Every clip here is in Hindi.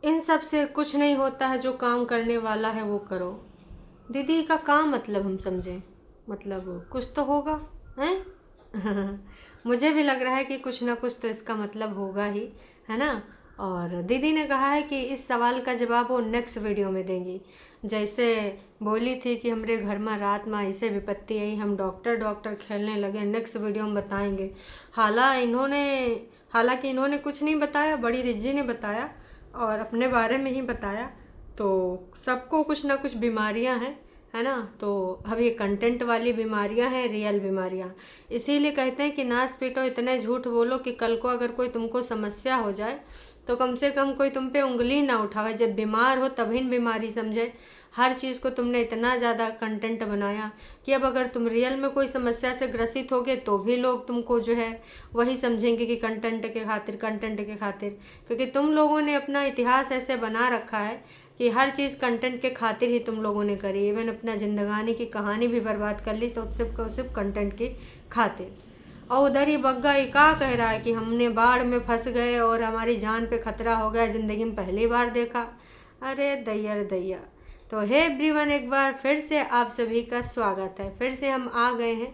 इन सब से कुछ नहीं होता है, जो काम करने वाला है वो करो। दीदी का काम मतलब हम समझें, मतलब कुछ तो होगा, हैं? मुझे भी लग रहा है कि कुछ ना कुछ तो इसका मतलब होगा ही, है ना। और दीदी ने कहा है कि इस सवाल का जवाब वो नेक्स्ट वीडियो में देंगी। जैसे बोली थी कि हमारे घर में रात में ऐसे विपत्ति आई, हम डॉक्टर डॉक्टर खेलने लगे, नेक्स्ट वीडियो में बताएंगे। हालांकि इन्होंने कुछ नहीं बताया, बड़ी रिज्जी ने बताया और अपने बारे में ही बताया। तो सबको कुछ ना कुछ बीमारियां हैं, है ना। तो अब ये कंटेंट वाली बीमारियां हैं, रियल बीमारियां। इसीलिए कहते हैं कि नाच पीटो, इतने झूठ बोलो कि कल को अगर कोई तुमको समस्या हो जाए तो कम से कम कोई तुम पे उंगली ना उठावे। जब बीमार हो तभी बीमारी समझे। हर चीज़ को तुमने इतना ज़्यादा कंटेंट बनाया कि अब अगर तुम रियल में कोई समस्या से ग्रसित होगे तो भी लोग तुमको जो है वही समझेंगे कि कंटेंट के खातिर, कंटेंट के खातिर। क्योंकि तुम लोगों ने अपना इतिहास ऐसे बना रखा है कि हर चीज़ कंटेंट के खातिर ही तुम लोगों ने करी। इवन अपना जिंदगानी की कहानी भी बर्बाद कर ली तो सिर्फ कंटेंट की खातिर। और उधर ही बग्गा ये क्या कह रहा है कि हमने बाढ़ में फंस गए और हमारी जान पे खतरा हो गया, ज़िंदगी में पहली बार देखा। अरे दैया रे दैया। तो हे एवरीवन, एक बार फिर से आप सभी का स्वागत है। फिर से हम आ गए हैं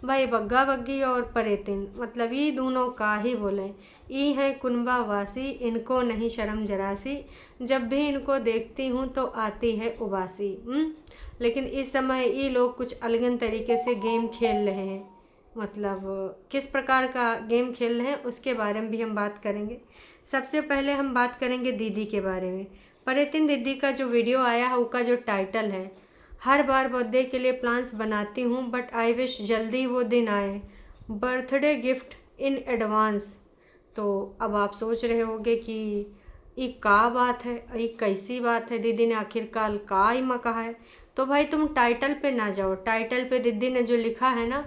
भाई, बग्गा बग्गी और परेतिन, मतलब ये दोनों का ही बोले। ई हैं कुनबा वासी, इनको नहीं शर्म जरासी, जब भी इनको देखती हूँ तो आती है उबासी। लेकिन इस समय ये लोग कुछ अलगन तरीके से गेम खेल रहे हैं। मतलब किस प्रकार का गेम खेल रहे हैं उसके बारे में भी हम बात करेंगे। सबसे पहले हम बात करेंगे दीदी के बारे में। परेतिन दीदी का जो वीडियो आया है उसका जो टाइटल है, हर बार बर्थडे के लिए प्लान्स बनाती हूँ बट आई विश जल्दी वो दिन आए, बर्थडे गिफ्ट इन एडवांस। तो अब आप सोच रहे होंगे कि ये का बात है, ये कैसी बात है, दीदी ने आखिरकार का ही में कहा है। तो भाई तुम टाइटल पे ना जाओ, टाइटल पे दीदी ने जो लिखा है ना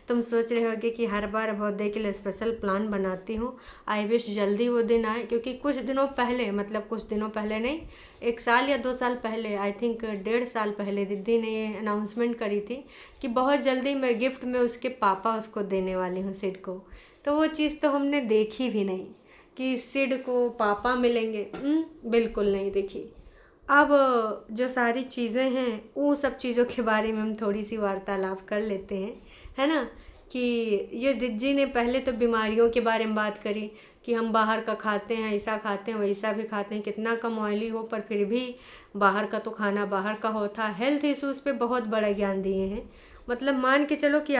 तुम सोच रहे होगे कि हर बार बर्थडे के लिए स्पेशल प्लान बनाती हूँ, आई विश जल्दी वो दिन आए। क्योंकि कुछ दिनों पहले, मतलब कुछ दिनों पहले नहीं, 1 साल या 2 साल पहले, आई थिंक 1.5 साल पहले दीदी ने ये अनाउंसमेंट करी थी कि बहुत जल्दी मैं गिफ्ट में उसके पापा उसको देने वाली हूँ, सिड को। तो वो चीज़ तो हमने देखी भी नहीं कि सिड को पापा मिलेंगे। बिल्कुल नहीं देखी। अब जो सारी चीज़ें हैं वो सब चीज़ों के बारे में हम थोड़ी सी वार्तालाप कर लेते हैं, है ना। कि ये जिज्जी ने पहले तो बीमारियों के बारे में बात करी कि हम बाहर का खाते हैं, ऐसा खाते हैं वैसा भी खाते हैं, कितना कम ऑयली हो पर फिर भी बाहर का तो खाना बाहर का होता। हेल्थ इश्यूज़ पे बहुत बड़ा ज्ञान दिए हैं। मतलब मान के चलो कि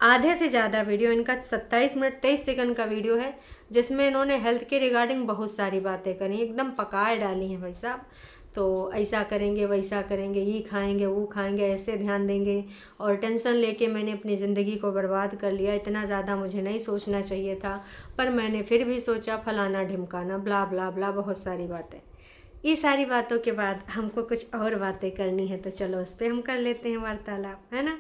आधे से ज़्यादा वीडियो इनका 27 मिनट 23 सेकंड का वीडियो है, जिसमें इन्होंने हेल्थ के रिगार्डिंग बहुत सारी बातें करी, एकदम पकाए डाली हैं भाई साहब। तो ऐसा करेंगे वैसा करेंगे, ये खाएंगे वो खाएंगे, ऐसे ध्यान देंगे, और टेंशन लेके मैंने अपनी ज़िंदगी को बर्बाद कर लिया, इतना ज़्यादा मुझे नहीं सोचना चाहिए था, पर मैंने फिर भी सोचा, फलाना ढिमकाना, ब्ला ब्ला ब्ला, बहुत सारी बातें। ये सारी बातों के बाद हमको कुछ और बातें करनी है, तो चलो उस पर हम कर लेते हैं वार्तालाप, है ना।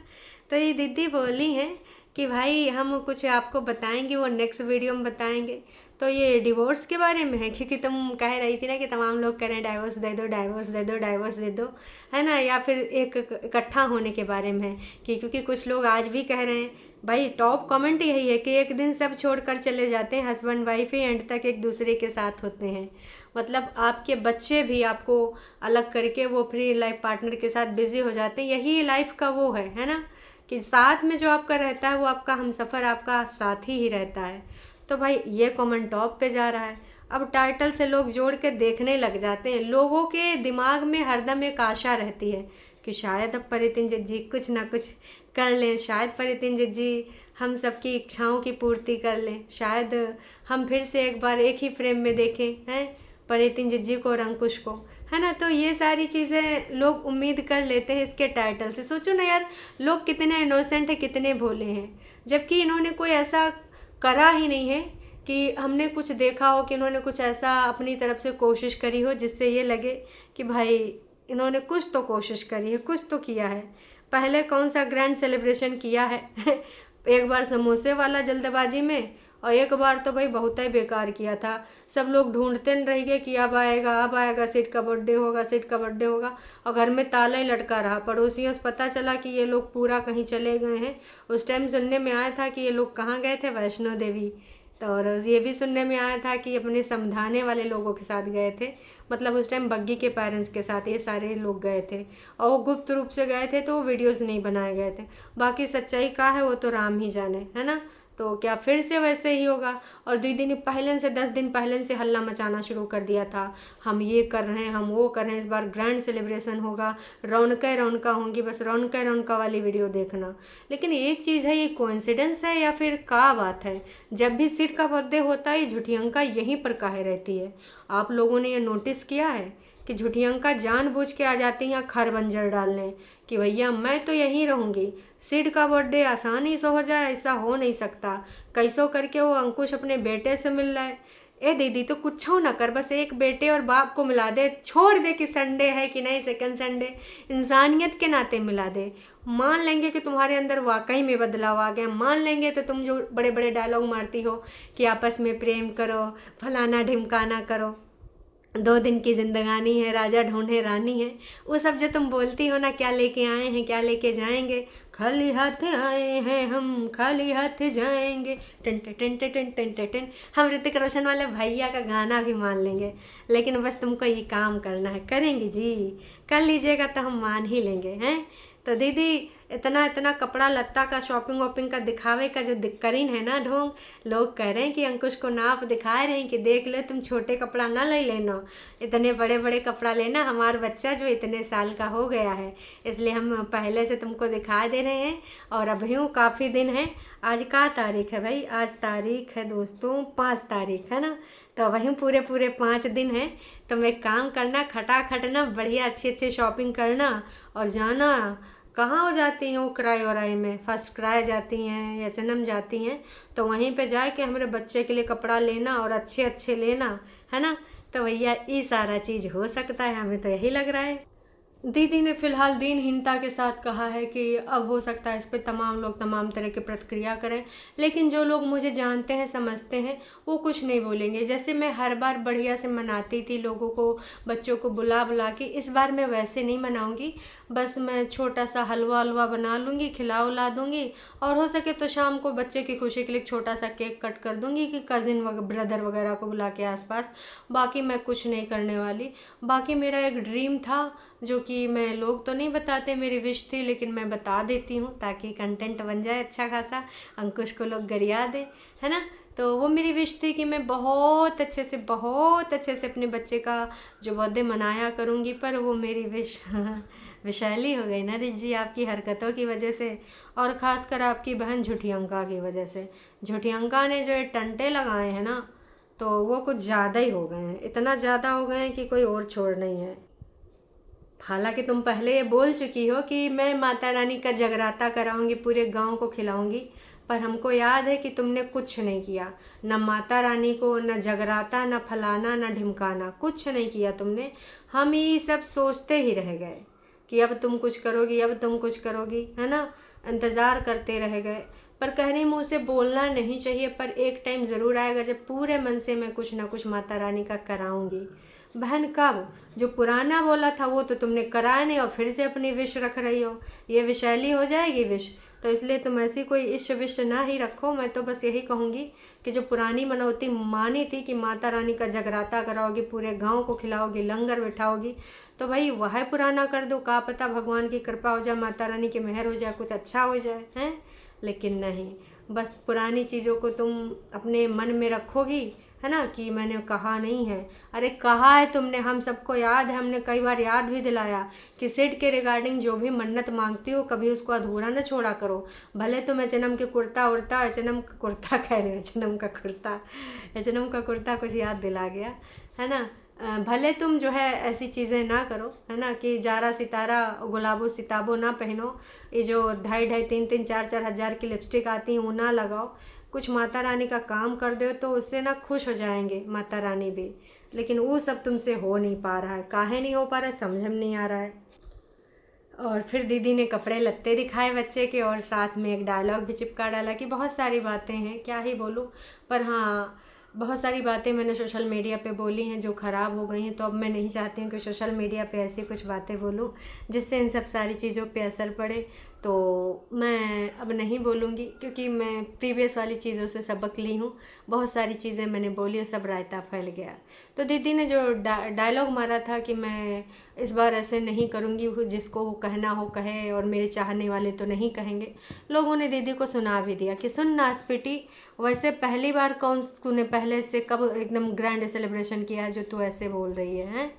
तो ये दीदी बोली हैं कि भाई हम कुछ आपको बताएंगे, वो नेक्स्ट वीडियो में बताएंगे। तो ये डिवोर्स के बारे में है, क्योंकि तुम कह रही थी ना कि तमाम लोग कह रहे हैं डाइवोर्स दे दो, डाइवोर्स दे दो, डाइवोर्स दे दो, है ना। या फिर एक इकट्ठा होने के बारे में है कि क्योंकि कुछ लोग आज भी कह रहे हैं। भाई टॉप कमेंट यही है कि एक दिन सब छोड़कर चले जाते हैं, हस्बैंड वाइफ ही एंड तक एक दूसरे के साथ होते हैं। मतलब आपके बच्चे भी आपको अलग करके वो फ्री लाइफ पार्टनर के साथ बिजी हो जाते हैं। यही लाइफ का वो है ना, कि साथ में जो आपका रहता है वो आपका हमसफ़र, आपका साथी ही रहता है। तो भाई ये कमेंट टॉप पे जा रहा है। अब टाइटल से लोग जोड़ के देखने लग जाते हैं। लोगों के दिमाग में हरदम एक आशा रहती है कि शायद अब परितिन जी कुछ ना कुछ कर लें, शायद परितिन जी हम सबकी इच्छाओं की पूर्ति कर लें, शायद हम फिर से एक बार एक ही फ्रेम में देखें हैं परितिन जी को और अंकुश को, है ना। तो ये सारी चीज़ें लोग उम्मीद कर लेते हैं इसके टाइटल से। सोचो ना यार, लोग कितने इनोसेंट है, कितने भोले हैं, जबकि इन्होंने कोई ऐसा करा ही नहीं है कि हमने कुछ देखा हो कि इन्होंने कुछ ऐसा अपनी तरफ से कोशिश करी हो जिससे ये लगे कि भाई इन्होंने कुछ तो कोशिश करी है, कुछ तो किया है। पहले कौन सा ग्रैंड सेलिब्रेशन किया है एक बार समोसे वाला जल्दबाजी में, और एक बार तो भाई बहुत ही बेकार किया था। सब लोग ढूंढते रह गए कि अब आएगा, अब आएगा, सिड का बर्थडे होगा, सिड का बर्थडे होगा, और घर में ताला ही लटका रहा। पड़ोसियों से पता चला कि ये लोग पूरा कहीं चले गए हैं। उस टाइम सुनने में आया था कि ये लोग कहाँ गए थे, वैष्णो देवी। तो और ये भी सुनने में आया था कि अपने समझाने वाले लोगों के साथ गए थे, मतलब उस टाइम बग्गी के पेरेंट्स के साथ ये सारे लोग गए थे, और वो गुप्त रूप से गए थे तो वो वीडियोस नहीं बनाए गए थे। बाकी सच्चाई का है वो तो राम ही जाने, है ना। तो क्या फिर से वैसे ही होगा? और दीदी ने पहले से 10 दिन पहले से हल्ला मचाना शुरू कर दिया था, हम ये कर रहे हैं, हम वो कर रहे हैं, इस बार ग्रैंड सेलिब्रेशन होगा, रौनकें रौनका होंगी, बस रौनकें रौनका वाली वीडियो देखना। लेकिन एक चीज़ है, ये कोइंसिडेंस है या फिर क्या बात है? जब भी सिड का बर्थडे होता है ये झुठियंका यहीं पर काहे रहती है? आप लोगों ने ये नोटिस किया है कि झुठियंका जानबूझ के आ जाती हैं खर बंजर डालने कि भैया मैं तो यहीं रहूँगी, सिड का बर्थडे आसानी से हो जाए ऐसा हो नहीं सकता। कैसो करके वो अंकुश अपने बेटे से मिल रहा है। ए दीदी तो कुछ हो ना कर, बस एक बेटे और बाप को मिला दे, छोड़ दे कि संडे है कि नहीं सेकंड संडे, इंसानियत के नाते मिला दे। मान लेंगे कि तुम्हारे अंदर वाकई में बदलाव आ गया, मान लेंगे तो तुम जो बड़े बड़े डायलॉग मारती हो कि आपस में प्रेम करो, फलाना ढिमकाना करो, 2 दिन की जिंदगानी है, राजा ढूंढे रानी है, वो सब जो तुम बोलती हो ना, क्या लेके आए हैं क्या लेके जाएंगे, खाली हाथ आए हैं हम खाली हाथ जाएंगे, tin tin tin tin tin tin tin. हम ऋतिक रोशन वाले भैया का गाना भी मान लेंगे, लेकिन बस तुमको ये काम करना है। करेंगी जी, कर लीजिएगा तो हम मान ही लेंगे हैं। तो दीदी इतना इतना कपड़ा लत्ता का शॉपिंग वॉपिंग का दिखावे का जो करीन है ना ढोंग, लोग कह रहे हैं कि अंकुश को नाप दिखा रहे हैं कि देख लो तुम छोटे कपड़ा ना ले लेना, इतने बड़े बड़े कपड़ा लेना, हमारा बच्चा जो इतने साल का हो गया है, इसलिए हम पहले से तुमको दिखा दे रहे हैं। और अभी काफ़ी दिन है, आज का तारीख है भाई? आज तारीख है दोस्तों 5 तारीख, है ना। तो वहीं पूरे पूरे 5 दिन है। तुम एक काम करना, खटाखट ना बढ़िया अच्छी अच्छी शॉपिंग करना और जाना। कहाँ हो जाती हैं वो किराए वराए में, फर्स्ट क्राई जाती हैं या जन्म जाती हैं, तो वहीं पे जाके हमारे बच्चे के लिए कपड़ा लेना और अच्छे अच्छे लेना, है ना। तो भैया ये सारा चीज़ हो सकता है, हमें तो यही लग रहा है। दीदी ने फिलहाल दीनहीनता के साथ कहा है कि अब हो सकता है इस पे तमाम लोग तमाम तरह की प्रतिक्रिया करें, लेकिन जो लोग मुझे जानते हैं समझते हैं वो कुछ नहीं बोलेंगे। जैसे मैं हर बार बढ़िया से मनाती थी लोगों को, बच्चों को बुला बुला के, इस बार मैं वैसे नहीं मनाऊंगी। बस मैं छोटा सा हलवा हलवा बना लूँगी, खिला उला दूँगी, और हो सके तो शाम को बच्चे की खुशी के लिए छोटा सा केक कट कर दूँगी कि कज़िन ब्रदर वगैरह को बुला के आसपास। बाकी मैं कुछ नहीं करने वाली। बाकी मेरा एक ड्रीम था जो कि मैं, लोग तो नहीं बताते, मेरी विश थी, लेकिन मैं बता देती हूँ ताकि कंटेंट बन जाए अच्छा खासा, अंकुश को लोग गरिया दे, है ना। तो वो मेरी विश थी कि मैं बहुत अच्छे से अपने बच्चे का जो बर्थडे मनाया करूँगी, पर वो मेरी विश विशैली हो गई ना जी आपकी हरकतों की वजह से, और ख़ासकर आपकी बहन झुठियंका की वजह से। झुठियंका ने जो ये टंटे लगाए हैं ना, तो वो कुछ ज़्यादा ही हो गए हैं, इतना ज़्यादा हो गए हैं कि कोई और छोड़ नहीं है। हालांकि तुम पहले ये बोल चुकी हो कि मैं माता रानी का जगराता कराऊंगी, पूरे गांव को खिलाऊंगी, पर हमको याद है कि तुमने कुछ नहीं किया, न माता रानी को, न जगराता, न फलाना, न ढिमकाना, कुछ नहीं किया तुमने। हम ये सब सोचते ही रह गए कि अब तुम कुछ करोगी, अब तुम कुछ करोगी, है ना। इंतज़ार करते रह गए। पर कहने मुँह से बोलना नहीं चाहिए, पर एक टाइम ज़रूर आएगा जब पूरे मन से मैं कुछ ना कुछ माता रानी का कराऊंगी। बहन कब? जो पुराना बोला था वो तो तुमने कराया नहीं, और फिर से अपनी विश रख रही हो, ये विशैली हो जाएगी विश। तो इसलिए तुम ऐसी कोई इष्ट विश ना ही रखो। मैं तो बस यही कहूँगी कि जो पुरानी मनौती मानी थी कि माता रानी का जगराता कराओगी, पूरे गांव को खिलाओगी, लंगर बिठाओगी, तो भाई वह पुराना कर दो। का पता भगवान की कृपा हो जाए, माता रानी की मेहर हो जाए, कुछ अच्छा हो जाए, हैं। लेकिन नहीं, बस पुरानी चीज़ों को तुम अपने मन में रखोगी, है ना, कि मैंने कहा नहीं है। अरे कहा है तुमने, हम सबको याद है, हमने कई बार याद भी दिलाया कि सिड के रिगार्डिंग जो भी मन्नत मांगती हो कभी उसको अधूरा न छोड़ा करो। भले तुम एचएनएम के कुर्ता उड़ता, एचएनएम का कुर्ता कह रहे हो, एचएनएम का कुर्ता कुछ याद दिला गया, है ना। भले तुम जो है ऐसी चीज़ें ना करो, है ना, कि जारा सितारा गुलाबो सिताबो ना पहनो, ये जो 2.5 3 4 हज़ार की लिपस्टिक आती हैं वो ना लगाओ। कुछ माता रानी का काम कर दो तो उससे ना खुश हो जाएंगे माता रानी भी, लेकिन वो सब तुमसे हो नहीं पा रहा है। काहे नहीं हो पा रहा है समझ में नहीं आ रहा है। और फिर दीदी ने कपड़े लत्ते दिखाए बच्चे के, और साथ में एक डायलॉग भी चिपका डाला कि बहुत सारी बातें हैं, क्या ही बोलूँ। पर हाँ, बहुत सारी बातें मैंने सोशल मीडिया पे बोली हैं जो ख़राब हो गई हैं, तो अब मैं नहीं चाहती हूँ कि सोशल मीडिया पे ऐसी कुछ बातें बोलूँ जिससे इन सब सारी चीज़ों पे असर पड़े। तो मैं अब नहीं बोलूँगी, क्योंकि मैं प्रीवियस वाली चीज़ों से सबक ली हूँ। बहुत सारी चीज़ें मैंने बोली और सब रायता फैल गया। तो दीदी ने जो डायलॉग मारा था कि मैं इस बार ऐसे नहीं करूँगी, जिसको वो कहना हो कहे और मेरे चाहने वाले तो नहीं कहेंगे, लोगों ने दीदी को सुना भी दिया कि सुन ना स्पीटी, वैसे पहली बार कौन तूने पहले से कब एकदम ग्रैंड सेलिब्रेशन किया है जो तू ऐसे बोल रही है, हैं?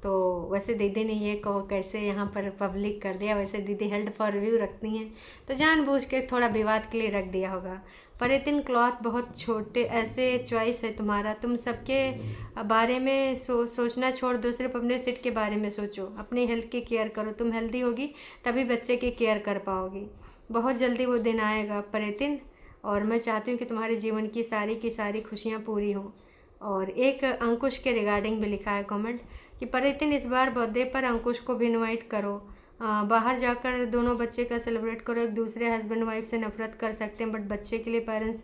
तो वैसे दीदी ने ये कहो कैसे यहाँ पर पब्लिक कर दिया। वैसे दीदी हेल्ड फॉर रिव्यू रखती हैं, तो जानबूझ के थोड़ा विवाद के लिए रख दिया होगा। पर इतने क्लॉथ बहुत छोटे, ऐसे चॉइस है तुम्हारा, तुम सबके बारे में सोचना छोड़ दो, सिर्फ अपने सिट के बारे में सोचो, अपनी हेल्थ की केयर करो। तुम हेल्दी होगी तभी बच्चे की केयर कर पाओगी। बहुत जल्दी वो दिन आएगा परितिन, और मैं चाहती हूँ कि तुम्हारे जीवन की सारी खुशियाँ पूरी हों। और एक अंकुश के रिगार्डिंग भी लिखा है कमेंट कि परितिन इस बार बर्थडे पर अंकुश को भी इनवाइट करो, बाहर जाकर दोनों बच्चे का सेलिब्रेट करो। एक दूसरे हस्बैंड वाइफ से नफरत कर सकते हैं, बट बच्चे के लिए पेरेंट्स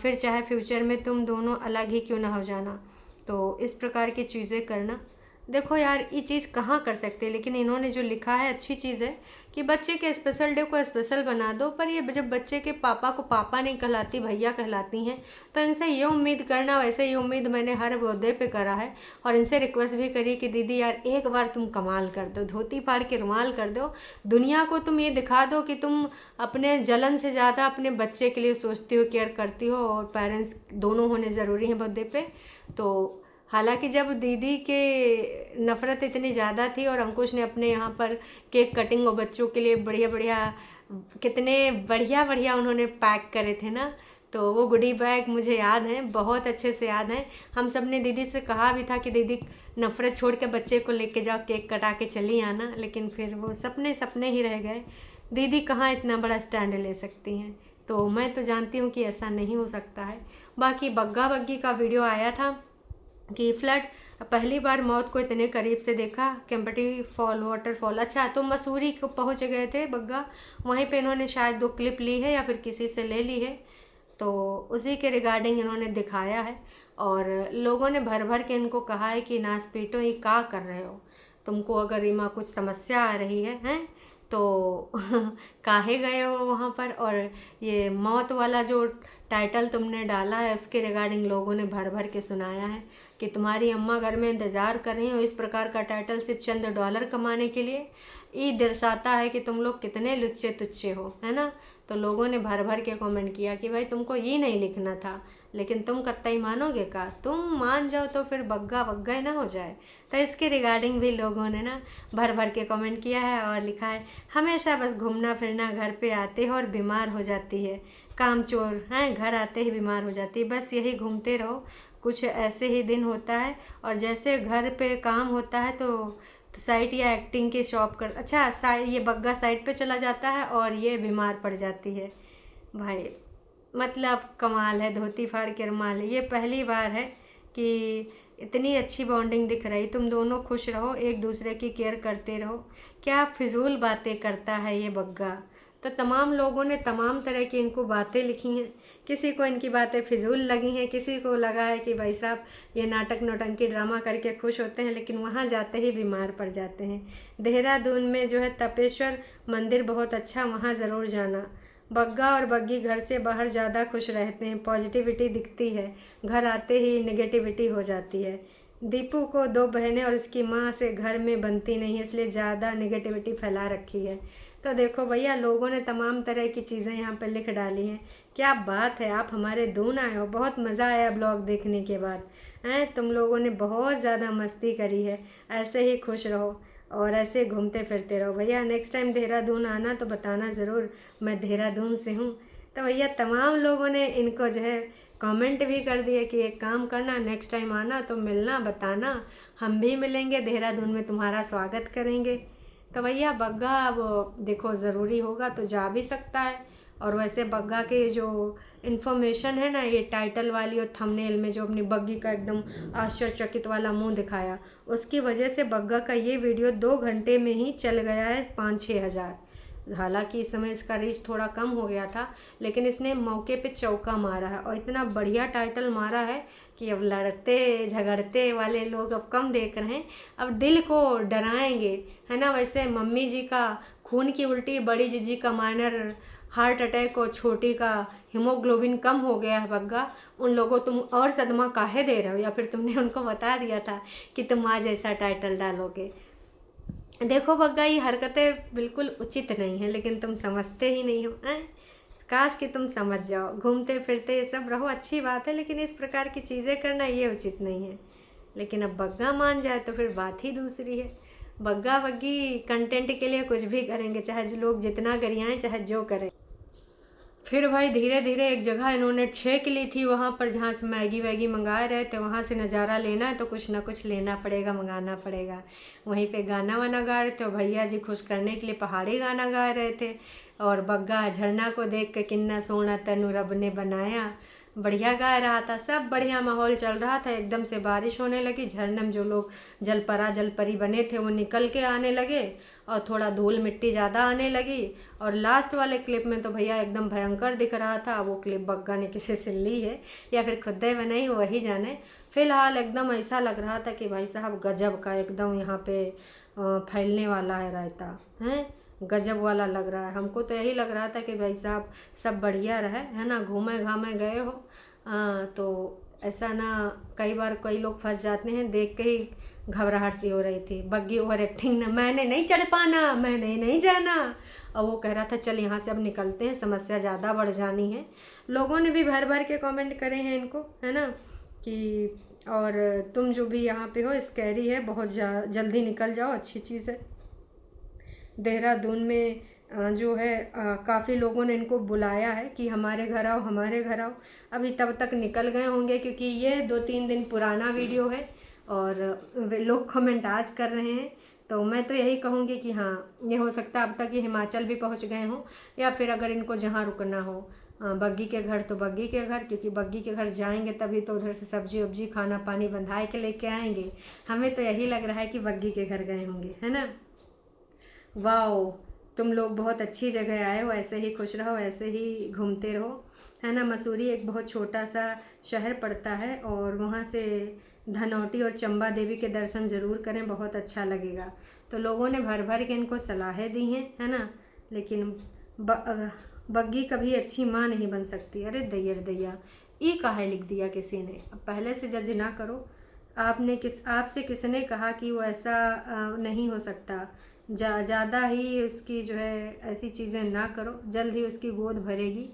फिर चाहे फ्यूचर में तुम दोनों अलग ही क्यों ना हो जाना, तो इस प्रकार की चीज़ें करना। देखो यार, ये चीज़ कहाँ कर सकते हैं, लेकिन इन्होंने जो लिखा है अच्छी चीज़ है कि बच्चे के स्पेशल डे को स्पेशल बना दो। पर ये जब बच्चे के पापा को पापा नहीं कहलाती, भैया कहलाती हैं, तो इनसे ये उम्मीद करना, वैसे ये उम्मीद मैंने हर बर्थडे पे करा है। और इनसे रिक्वेस्ट भी करी कि दीदी यार एक बार तुम कमाल कर दो, धोती फाड़ के रुमाल कर दो, दुनिया को तुम ये दिखा दो कि तुम अपने जलन से ज़्यादा अपने बच्चे के लिए सोचती हो, केयर करती हो, और पेरेंट्स दोनों होने ज़रूरी हैं बर्थडे पे। तो हालांकि जब दीदी के नफ़रत इतनी ज़्यादा थी और अंकुश ने अपने यहाँ पर केक कटिंग और बच्चों के लिए बढ़िया बढ़िया, कितने बढ़िया बढ़िया उन्होंने पैक करे थे ना, तो वो गुडी बैग मुझे याद है, बहुत अच्छे से याद है। हम सब ने दीदी से कहा भी था कि दीदी नफ़रत छोड़ के बच्चे को लेके जाओ, केक कटा के चली आना, लेकिन फिर वो सपने सपने ही रह गए। दीदी कहाँ इतना बड़ा स्टैंड ले सकती हैं, तो मैं तो जानती हूँ कि ऐसा नहीं हो सकता है। बाकी बग्गा बग्गी का वीडियो आया था कि फ्लड, पहली बार मौत को इतने करीब से देखा, केम्पटी फॉल वाटरफॉल। अच्छा, तो मसूरी को पहुंच गए थे बग्गा, वहीं पे इन्होंने शायद 2 क्लिप ली है या फिर किसी से ले ली है, तो उसी के रिगार्डिंग इन्होंने दिखाया है। और लोगों ने भर भर के इनको कहा है कि नास पीटो, ये क्या कर रहे हो, तुमको अगर इमा कुछ समस्या आ रही है, हैं तो काहे गए हो वहाँ पर। और ये मौत वाला जो टाइटल तुमने डाला है उसके रिगार्डिंग लोगों ने भर भर के सुनाया है कि तुम्हारी अम्मा घर में इंतज़ार कर रही हो। इस प्रकार का टाइटल सिर्फ चंद डॉलर कमाने के लिए, ये दर्शाता है कि तुम लोग कितने लुच्चे तुच्चे हो, है ना। तो लोगों ने भर भर के कमेंट किया कि भाई तुमको ये नहीं लिखना था, लेकिन तुम कतई मानोगे का, तुम मान जाओ तो फिर बग्गा बग्गा ही ना हो जाए। तो इसके रिगार्डिंग भी लोगों ने ना भर भर के कमेंट किया है और लिखा है, हमेशा बस घूमना फिरना, घर पे आते हो और बीमार हो जाती है, काम चोर हैं, घर आते ही बीमार हो जाती है, बस यही घूमते रहो, कुछ ऐसे ही दिन होता है। और जैसे घर पे काम होता है तो साइट या एक्टिंग की शॉप कर, अच्छा साइट, ये बग्गा साइट पे चला जाता है और ये बीमार पड़ जाती है। भाई मतलब कमाल है, धोती फाड़ के रुमाल। ये पहली बार है कि इतनी अच्छी बॉन्डिंग दिख रही, तुम दोनों खुश रहो, एक दूसरे की केयर करते रहो। क्या फिजूल बातें करता है ये बग्गा। तो तमाम लोगों ने तमाम तरह की इनको बातें लिखी हैं, किसी को इनकी बातें फिजूल लगी हैं, किसी को लगा है कि भाई साहब ये नाटक नौटंकी ड्रामा करके खुश होते हैं, लेकिन वहाँ जाते ही बीमार पड़ जाते हैं। देहरादून में जो है तपेश्वर मंदिर बहुत अच्छा, वहाँ ज़रूर जाना। बग्गा और बग्गी घर से बाहर ज़्यादा खुश रहते हैं, पॉजिटिविटी दिखती है, घर आते ही नेगेटिविटी हो जाती है। दीपू को 2 बहनें और इसकी माँ से घर में बनती नहीं है, इसलिए ज़्यादा नेगेटिविटी फैला रखी है। तो देखो भैया, लोगों ने तमाम तरह की चीज़ें यहाँ पर लिख डाली हैं। क्या बात है, आप हमारे दून आए हो, बहुत मज़ा आया ब्लॉग देखने के बाद। हैं, तुम लोगों ने बहुत ज़्यादा मस्ती करी है, ऐसे ही खुश रहो और ऐसे घूमते फिरते रहो। भैया नेक्स्ट टाइम देहरादून आना तो बताना ज़रूर, मैं देहरादून से हूँ। तो भैया तमाम लोगों ने इनको जो है कमेंट भी कर दिए कि एक काम करना, नेक्स्ट टाइम आना तो मिलना, बताना, हम भी मिलेंगे देहरादून में, तुम्हारा स्वागत करेंगे। तो भैया बग्गा अब देखो ज़रूरी होगा तो जा भी सकता है। और वैसे बग्गा के जो इन्फॉर्मेशन है ना, ये टाइटल वाली और थंबनेल में जो अपनी बग्गी का एकदम आश्चर्यचकित वाला मुंह दिखाया, उसकी वजह से बग्गा का ये वीडियो 2 घंटे में ही चल गया है 5-6 हज़ार। हालांकि इस समय इसका रीच थोड़ा कम हो गया था, लेकिन इसने मौके पे चौका मारा है और इतना बढ़िया टाइटल मारा है कि अब लड़ते झगड़ते वाले लोग अब कम देख रहे हैं, अब दिल को डराएंगे, है ना। वैसे मम्मी जी का खून की उल्टी, बड़ी जीजी का माइनर हार्ट अटैक और छोटी का हीमोग्लोबिन कम हो गया है बग्गा, उन लोगों तुम और सदमा काहे दे रहे हो? या फिर तुमने उनको बता दिया था कि तुम आज ऐसा टाइटल डालोगे? देखो बग्गा, ये हरकतें बिल्कुल उचित नहीं है, लेकिन तुम समझते ही नहीं हो। काश कि तुम समझ जाओ। घूमते फिरते ये सब रहो, अच्छी बात है, लेकिन इस प्रकार की चीज़ें करना ये उचित नहीं है। लेकिन अब बग्गा मान जाए तो फिर बात ही दूसरी है। बग्गा बग्गी कंटेंट के लिए कुछ भी करेंगे, चाहे जो लोग जितना गरियाएं, चाहे जो करें। फिर भाई धीरे धीरे एक जगह इन्होंने छेक ली थी, वहाँ पर जहाँ से मैगी वैगी मंगा रहे थे, वहाँ से नज़ारा लेना है तो कुछ ना कुछ लेना पड़ेगा, मंगाना पड़ेगा। वहीं पे गाना वाना गा रहे थे, और भैया जी खुश करने के लिए पहाड़ी गाना गा रहे थे। और बग्गा झरना को देख के किन्ना सोना तनु रब ने बनाया, बढ़िया गा रहा था। सब बढ़िया माहौल चल रहा था। एकदम से बारिश होने लगी। झरने में जो लोग जलपरा जलपरी बने थे वो निकल के आने लगे, और थोड़ा धूल मिट्टी ज़्यादा आने लगी। और लास्ट वाले क्लिप में तो भैया एकदम भयंकर दिख रहा था। वो क्लिप बग्गा ने किसी से ली है या फिर खुद ही बनाई, वही जाने। फिलहाल एकदम ऐसा लग रहा था कि भाई साहब गजब का एकदम यहाँ पे फैलने वाला है रायता, हैं गजब वाला लग रहा है। हमको तो यही लग रहा था कि भाई साहब सब बढ़िया रहे, है ना, घूमे घामे गए हो। तो ऐसा ना, कई बार कई लोग फंस जाते हैं। देख के ही घबराहट सी हो रही थी। बग्गी ओवर एक्टिंग ना, मैंने नहीं चढ़ पाना, मैंने नहीं जाना। और वो कह रहा था चल यहाँ से अब निकलते हैं, समस्या ज़्यादा बढ़ जानी है। लोगों ने भी भर भर के कमेंट करे हैं इनको, है ना, कि और तुम जो भी यहाँ पे हो स्कैरी है, बहुत जल्दी निकल जाओ, अच्छी चीज़ है। देहरादून में जो है काफ़ी लोगों ने इनको बुलाया है कि हमारे घर आओ, हमारे घर आओ। अभी तब तक निकल गए होंगे, क्योंकि ये 2-3 दिन पुराना वीडियो है और वे लोग कमेंट आज कर रहे हैं। तो मैं तो यही कहूँगी कि हाँ, ये हो सकता है अब तक ये हिमाचल भी पहुँच गए हों, या फिर अगर इनको जहाँ रुकना हो बग्गी के घर तो बग्गी के घर, क्योंकि बग्गी के घर जाएंगे तभी तो उधर से सब्जी वब्जी खाना पानी बंधाए के लेके आएंगे। हमें तो यही लग रहा है कि बग्गी के घर गए होंगे, है ना। वाओ, तुम लोग बहुत अच्छी जगह आए हो, ऐसे ही खुश रहो, ऐसे ही घूमते रहो, है ना। मसूरी एक बहुत छोटा सा शहर पड़ता है, और वहाँ से धनौटी और चंबा देवी के दर्शन ज़रूर करें, बहुत अच्छा लगेगा। तो लोगों ने भर भर के इनको सलाहें दी हैं, है ना। लेकिन बग्गी कभी अच्छी माँ नहीं बन सकती। अरे दैयर दैया, ये काहे लिख दिया किसी ने? अब पहले से जज ना करो। आपसे किसने कहा कि वो ऐसा नहीं हो सकता? ज़्यादा ही उसकी जो है ऐसी चीज़ें ना करो, जल्द ही उसकी गोद भरेगी।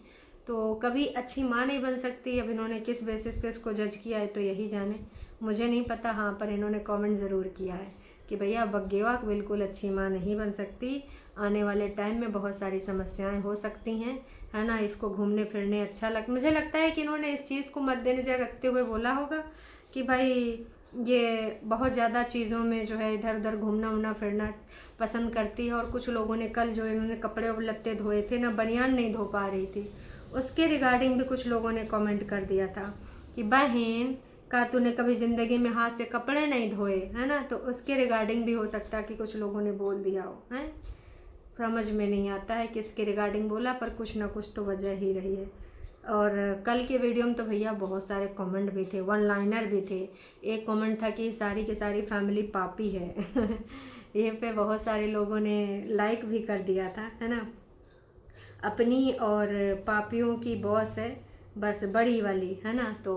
तो कभी अच्छी माँ नहीं बन सकती। अब इन्होंने किस बेसिस पे उसको जज किया है तो यही जाने, मुझे नहीं पता। हाँ, पर इन्होंने कमेंट ज़रूर किया है कि भैया बग्गेवा बिल्कुल अच्छी माँ नहीं बन सकती। आने वाले टाइम में बहुत सारी समस्याएं हो सकती हैं, है ना। इसको घूमने फिरने अच्छा मुझे लगता है कि इन्होंने इस चीज़ को मद्देनज़र रखते हुए बोला होगा कि भाई ये बहुत ज़्यादा चीज़ों में जो है इधर उधर घूमना उमना फिरना पसंद करती है। और कुछ लोगों ने कल जो इन्होंने कपड़े और लत्ते धोए थे ना, बनियान नहीं धो पा रही थी, उसके रिगार्डिंग भी कुछ लोगों ने कमेंट कर दिया था कि बहन का तूने कभी ज़िंदगी में हाथ से कपड़े नहीं धोए, है ना। तो उसके रिगार्डिंग भी हो सकता है कि कुछ लोगों ने बोल दिया हो, है। समझ में नहीं आता है किसके रिगार्डिंग बोला, पर कुछ ना कुछ तो वजह ही रही है। और कल के वीडियो में तो भैया बहुत सारे कमेंट भी थे, वन लाइनर भी थे। एक कमेंट था कि सारी की सारी फैमिली पापी है ये पे बहुत सारे लोगों ने लाइक भी कर दिया था, है ना। अपनी और पापियों की बॉस है बस बड़ी वाली, है ना। तो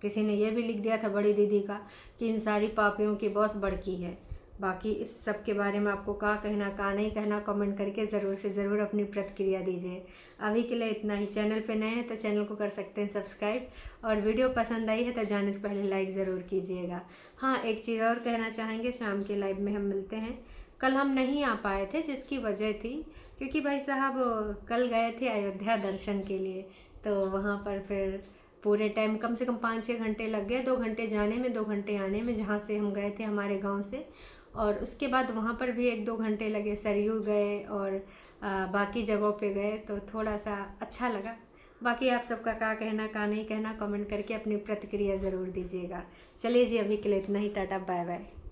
किसी ने ये भी लिख दिया था बड़ी दीदी का कि इन सारी पापियों की बॉस बड़की है। बाकी इस सब के बारे में आपको क्या कहना, क्या नहीं कहना, कमेंट करके ज़रूर से ज़रूर अपनी प्रतिक्रिया दीजिए। अभी के लिए इतना ही। चैनल पे नए हैं तो चैनल को कर सकते हैं सब्सक्राइब, और वीडियो पसंद आई है तो जाने से पहले लाइक ज़रूर कीजिएगा। हाँ, एक चीज़ और कहना चाहेंगे, शाम के लाइव में हम मिलते हैं। कल हम नहीं आ पाए थे, जिसकी वजह थी क्योंकि भाई साहब कल गए थे अयोध्या दर्शन के लिए, तो वहाँ पर फिर पूरे टाइम कम से कम 5-6 घंटे लग गए। 2 घंटे जाने में, 2 घंटे आने में, जहाँ से हम गए थे हमारे गांव से। और उसके बाद वहाँ पर भी 1-2 घंटे लगे। सरयू गए और बाकी जगहों पे गए, तो थोड़ा सा अच्छा लगा। बाकी आप सबका क्या कहना, क्या नहीं कहना, कमेंट करके अपनी प्रतिक्रिया ज़रूर दीजिएगा। चलिए जी, अभी के लिए इतना ही। Tata bye bye.